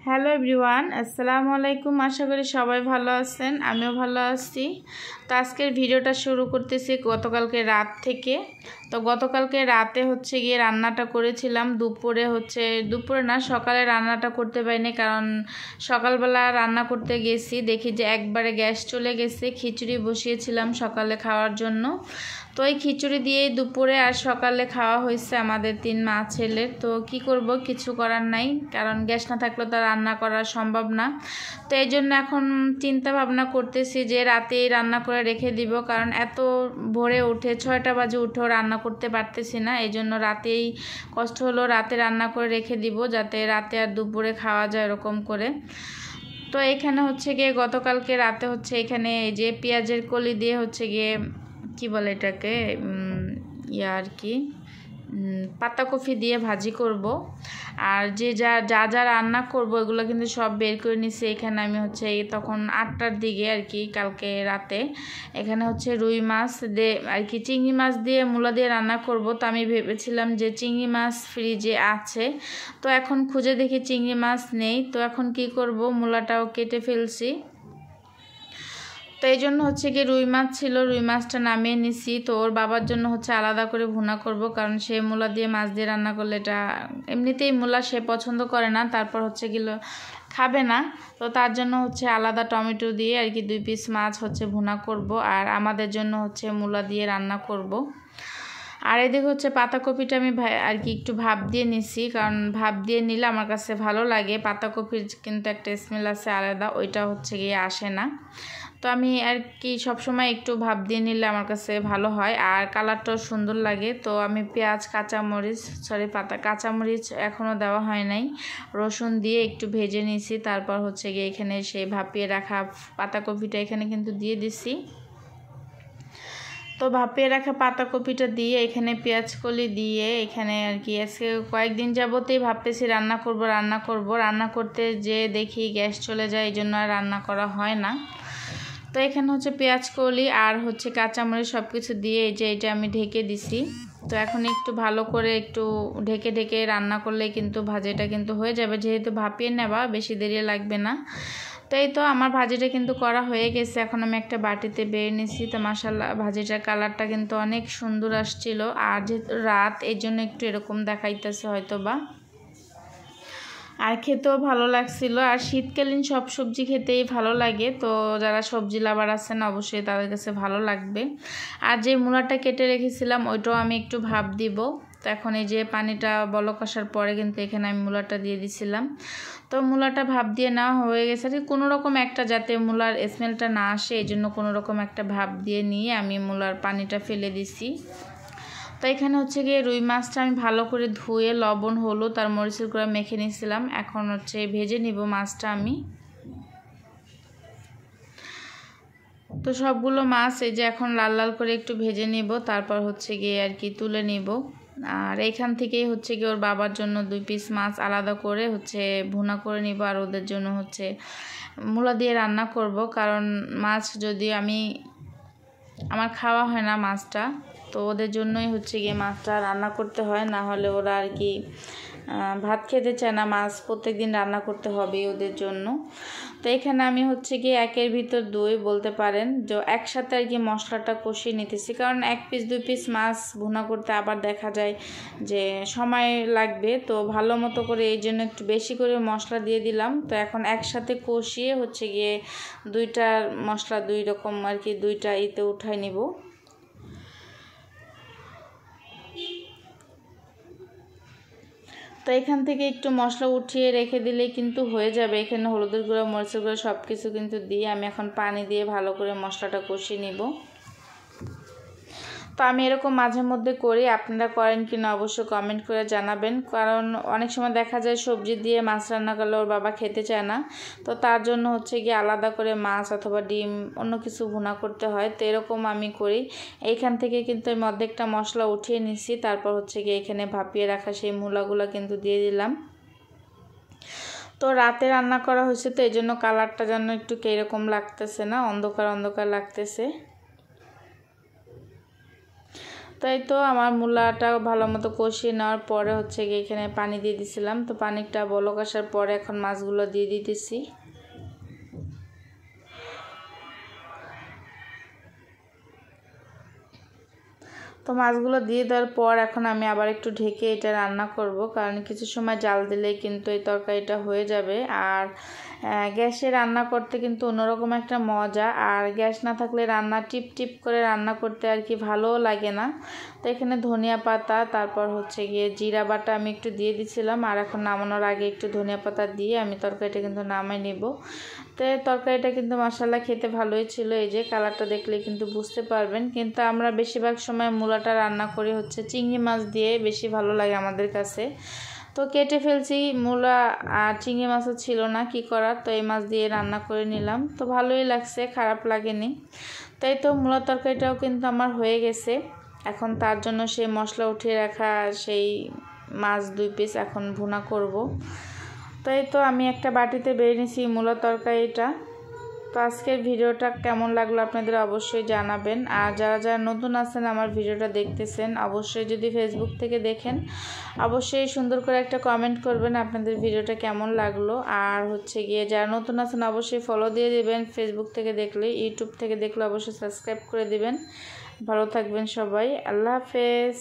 Hello everyone, আসসালামু আলাইকুম। আশা করি সবাই ভালো আছেন, আমিও ভালো আছি। তো আজকের ভিডিওটা শুরু করতেছি গতকালকে রাত থেকে। তো গতকালকে রাতে গিয়ে রান্নাটা করেছিলাম। দুপুরে না, সকালে রান্নাটা করতে পারিনি, কারণ সকালবেলা রান্না করতে গেছি, দেখি যে একবারে গ্যাস চলে গেছে। খিচুড়ি বসিয়েছিলাম সকালে খাওয়ার জন্য। তো এই খিচুড়ি দিয়েই দুপুরে আর সকালে খাওয়া হয়েছে আমাদের 3 মা ছেলের। তো কি করব, কিছু করার নাই, কারণ গ্যাস না থাকলে তো রান্না করা সম্ভব না। তো এই জন্য এখন চিন্তা ভাবনা করতেছি যে রাতেই রান্না করে রেখে দিব, কারণ এত ভোরে উঠে 6টা বাজে উঠেও রান্না করতে পারতেছি না। এই জন্য রাতেই কষ্ট হলো, রাতে রান্না করে রেখে দিব, যাতে রাতে আর দুপুরে খাওয়া যায় এরকম করে। তো এখানে গিয়ে গতকালকে রাতে এখানে এই যে পেঁয়াজের কলি দিয়ে গিয়ে কি বলে এটাকে আর কি পাতাকপি দিয়ে ভাজি করব। আর যা রান্না করব এগুলো কিন্তু সব বের করে নিছি। এখানে আমি তখন 8টার দিকে আর কি, কালকে রাতে এখানে রুই মাছ দিয়ে আর কি চিংড়ি মাছ দিয়ে মূলা দিয়ে রান্না করব। তো আমি ভেবেছিলাম যে চিংড়ি মাছ ফ্রিজে আছে, তো এখন খুঁজে দেখি চিংড়ি মাছ নেই। তো এখন কি করব, মূলাটাও কেটে ফেলছি। তো এই জন্য গিয়ে রুই মাছ ছিল, রুই মাছটা নামিয়ে নিছি। তো ওর বাবার জন্য আলাদা করে ভুনা করব, কারণ সে মূলা দিয়ে মাছ দিয়ে রান্না করলে এটা এমনিতেই মূলা সে পছন্দ করে না, তারপর গিলো খাবে না। তো তার জন্য আলাদা টমেটো দিয়ে আর কি 2 পিস মাছ ভুনা করব, আর আমাদের জন্য মূলা দিয়ে রান্না করব। আর এদিকে পাতাকপিটা আমি আর কি একটু ভাপ দিয়ে নিছি, কারণ ভাপ দিয়ে নিলে আমার কাছে ভালো লাগে। পাতাকপির কিন্তু একটা স্মেল আছে আলাদা, ওইটা গিয়ে আসে না। তো আমি আর কি সবসময় একটু ভাপ দিয়ে নিলে আমার কাছে ভালো হয়, আর কালারটাও সুন্দর লাগে। তো আমি পেঁয়াজ কাঁচামরিচ এখনও দেওয়া হয় নাই, রসুন দিয়ে একটু ভেজে নিয়েছি। তারপর গিয়ে এখানে সেই ভাপিয়ে রাখা পাতাকপিটা এখানে কিন্তু দিয়ে দিছি। তো ভাপিয়ে রাখা পাতাকপিটা দিয়ে এখানে পেঁয়াজ কলি দিয়ে এখানে আর কি আজকে কয়েকদিন যাবতেই ভাবতেছি রান্না করব। রান্না করতে যে দেখি গ্যাস চলে যায়, এই জন্য আর রান্না করা হয় না। তো এখানে পেঁয়াজ কলি আর কাঁচামরিচ সব কিছু দিয়ে এই যে এটা আমি ঢেকে দিছি। তো এখন একটু ভালো করে একটু ঢেকে রান্না করলে কিন্তু ভাজিটা কিন্তু হয়ে যাবে, যেহেতু ভাপিয়ে নেওয়া বেশি দেরি লাগবে না। তো এই তো আমার ভাজিটা কিন্তু করা হয়ে গেছে। এখন আমি একটা বাটিতে বেড়ে নিছি। তো মাশাআল্লাহ ভাজিটার কালারটা কিন্তু অনেক সুন্দর আসছিল, আর যেহেতু রাত এই জন্য একটু এরকম দেখাইতেছে হয়তো বা, আর খেতেও ভালো লাগছিল। আর শীতকালীন সব সবজি খেতেই ভালো লাগে, তো যারা সবজি লাভার আছেন অবশ্যই তাদের কাছে ভালো লাগবে। আর যে মূলাটা কেটে রেখেছিলাম ওইটাও আমি একটু ভাপ দিব। তো এখন এই যে পানিটা বলক আসার পরে কিন্তু এখানে আমি মূলাটা দিয়ে দিছিলাম। তো মূলাটা ভাপ দিয়ে নেওয়া হয়ে গেছে, আর কোনো রকম একটা যাতে মূলার স্মেলটা না আসে, এই জন্য কোনো রকম একটা ভাপ দিয়ে নিয়ে আমি মূলার পানিটা ফেলে দিছি। তো এখানে গিয়ে রুই মাছটা আমি ভালো করে ধুয়ে লবণ হলুদ আর মরিচের গুঁড়া মেখে নিয়েছিলাম। এখন ভেজে নিব মাছটা আমি। তো সবগুলো মাছ এই যে এখন লাল লাল করে একটু ভেজে নিব, তারপর গিয়ে আর কি তুলে নিব। আর এইখান থেকেই গিয়ে ওর বাবার জন্য 2 পিস মাছ আলাদা করে ভুনা করে নিব, আর ওদের জন্য মূলা দিয়ে রান্না করব, কারণ মাছ যদি আমার খাওয়া হয় না মাছটা, তো ওদের জন্যই গিয়ে মাছটা রান্না করতে হয়, না হলে ওরা আর কি ভাত খেতে চায় না। মাছ প্রত্যেকদিন রান্না করতে হবে ওদের জন্য। তো এখানে আমি গিয়ে 1-এর ভিতর 2 বলতে পারেন, যে একসাথে আর কি মশলাটা কষিয়ে নিতেছি, কারণ 1 পিস 2 পিস মাছ ভুনা করতে আবার দেখা যায় যে সময় লাগবে। তো ভালো মতো করে এই জন্য একটু বেশি করে মশলা দিয়ে দিলাম। তো এখন একসাথে কষিয়ে গিয়ে 2টা মশলা 2 রকম আর কি 2টা উঠাই নিব। তো এখান থেকে একটু মশলা উঠিয়ে রেখে দিলেই কিন্তু হয়ে যাবে। এখানে হলুদের গুঁড়া মরিচের গুঁড়া সব কিছু কিন্তু দিয়ে আমি এখন পানি দিয়ে ভালো করে মশলাটা কষিয়ে নিব। তো আমি এরকম মাঝে মধ্যে করি, আপনারা করেন কি না অবশ্যই কমেন্ট করে জানাবেন, কারণ অনেক সময় দেখা যায় সবজি দিয়ে মাছ রান্না করলে ওর বাবা খেতে চায় না। তো তার জন্য গিয়ে আলাদা করে মাছ অথবা ডিম অন্য কিছু ভুনা করতে হয়। তো এরকম আমি করি। এইখান থেকে কিন্তু আমি অর্ধেকটা মশলা উঠিয়ে নিছি, তারপর গিয়ে এখানে ভাপিয়ে রাখা সেই মূলাগুলো কিন্তু দিয়ে দিলাম। তো রাতে রান্না করা হয়েছে, তো এই জন্য কালারটা যেন একটু কীরকম লাগতেছে না, অন্ধকার অন্ধকার লাগতেছে। তাই তো আমার মূলাটা ভালো মতো কষিয়ে নেওয়ার পরে হচ্ছে গিয়ে এখানে পানি দিয়ে দিয়েছিলাম। তো পানিটা বলক আসার পরে এখন মাছগুলো দিয়ে দিতেছি। তো মাছগুলো দিয়ে দেওয়ার পর এখন আমি আবার একটু ঢেকে এটা রান্না করব, কারণ কিছু সময় জাল দিলেই কিন্তু এই তরকারিটা হয়ে যাবে। আর গ্যাসে রান্না করতে কিন্তু অন্যরকম একটা মজা, আর গ্যাস না থাকলে রান্না টিপ টিপ করে রান্না করতে আর কি ভালোও লাগে না। তো এখানে ধনিয়া পাতা, তারপর হচ্ছে গিয়ে জিরা বাটা আমি একটু দিয়ে দিছিলাম, আর এখন নামানোর আগে একটু ধনিয়া পাতা দিয়ে আমি তরকারিটা কিন্তু নামাই নেব। তো তরকারিটা কিন্তু মাশাআল্লাহ খেতে ভালোই ছিল, এই যে কালারটা দেখলে কিন্তু বুঝতে পারবেন। কিন্তু আমরা বেশিরভাগ সময় মূলাটা রান্না করি হচ্ছে চিংড়ি মাছ দিয়ে, বেশি ভালো লাগে আমাদের কাছে। তো কেটে ফেলছি মূলা, আর চিংড়ি মাছও ছিল না, কি করার, তো এই মাছ দিয়ে রান্না করে নিলাম। তো ভালোই লাগছে, খারাপ লাগেনি। তাই তো মূলা তরকারিটাও কিন্তু আমার হয়ে গেছে। এখন তার জন্য সেই মশলা উঠিয়ে রাখা সেই মাছ 2 পিস এখন ভুনা করব। তাই তো আমি একটা বাটিতে বেড়ে নিয়েছি মূলা তরকারিটা। তো আজকের ভিডিওটা কেমন লাগলো আপনাদের অবশ্যই জানাবেন। আর যারা যারা নতুন আছেন আমার ভিডিওটা দেখতেছেন, অবশ্যই যদি ফেসবুক থেকে দেখেন অবশ্যই সুন্দর করে একটা কমেন্ট করবেন আপনাদের ভিডিওটা কেমন লাগলো। আর হচ্ছে গিয়ে যারা নতুন আছেন অবশ্যই ফলো দিয়ে দিবেন, ফেসবুক থেকে দেখলে, ইউটিউব থেকে দেখলে অবশ্যই সাবস্ক্রাইব করে দিবেন। ভালো থাকবেন সবাই, আল্লাহ হাফেজ।